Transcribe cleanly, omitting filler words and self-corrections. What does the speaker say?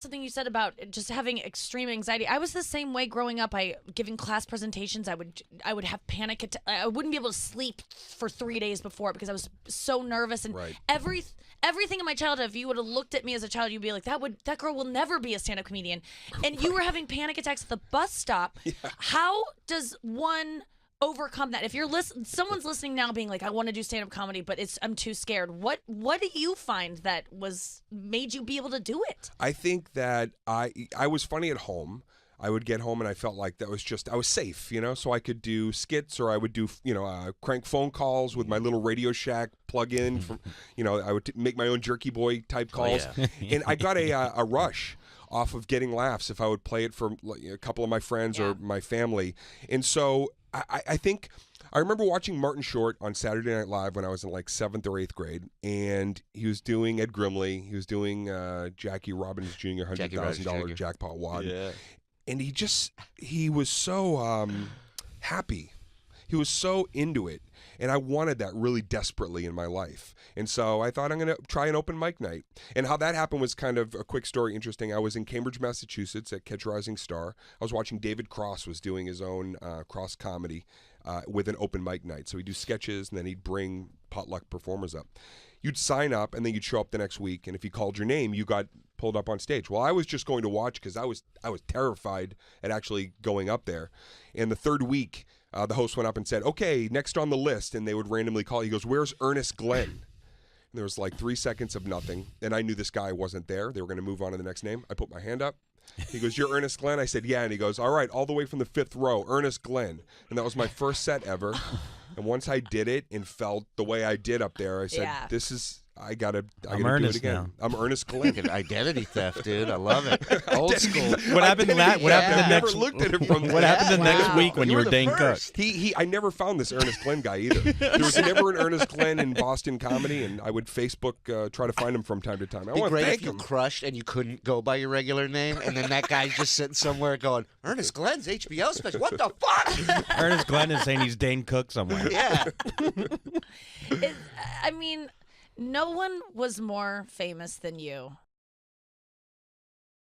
something you said about just having extreme anxiety. I was the same way growing up. Giving class presentations, I would have panic I wouldn't be able to sleep for 3 days before because I was so nervous. And everything in my childhood, if you would have looked at me as a child, you'd be like, that girl will never be a stand-up comedian. And you were having panic attacks at the bus stop. Yeah. How does one overcome that? If someone's listening now being like, I want to do stand-up comedy, but I'm too scared. What do you find that made you be able to do it? I think that I was funny at home. I would get home and I felt like I was safe, so I could do skits or I would do, crank phone calls with my little Radio Shack plug-in. From, I would make my own Jerky Boy type calls. Oh, yeah. And I got a rush off of getting laughs if I would play it for a couple of my friends or my family. And so I think I remember watching Martin Short on Saturday Night Live when I was in like 7th or 8th grade, and he was doing Ed Grimley. He was doing Jackie Robbins Jr. $100,000 jackpot wad. Yeah. And he was so happy. He was so into it. And I wanted that really desperately in my life. And so I thought I'm going to try an open mic night. And how that happened was kind of a quick story, interesting. I was in Cambridge, Massachusetts at Catch a Rising Star. I was watching David Cross was doing his own cross comedy with an open mic night. So he'd do sketches and then he'd bring potluck performers up. You'd sign up and then you'd show up the next week. And if you called your name, you got pulled up on stage. Well, I was just going to watch because I was terrified at actually going up there. And the third week, the host went up and said, okay, next on the list. And they would randomly call. He goes, where's Ernest Glenn? And there was like 3 seconds of nothing. And I knew this guy wasn't there. They were going to move on to the next name. I put my hand up. He goes, you're Ernest Glenn? I said, yeah. And he goes, all right, all the way from the 5th row, Ernest Glenn. And that was my first set ever. And once I did it and felt the way I did up there, I said, I gotta do it again. Now. I'm Ernest Glenn. Like identity theft, dude. I love it. Old school. What happened the next week when you were Dane Cook? I never found this Ernest Glenn guy either. There was never an Ernest Glenn in Boston comedy, and I would Facebook try to find him from time to time. I want to thank him. You crushed and you couldn't go by your regular name, and then that guy's just sitting somewhere going, Ernest Glenn's HBO special. What the fuck? Ernest Glenn is saying he's Dane Cook somewhere. Yeah. No one was more famous than you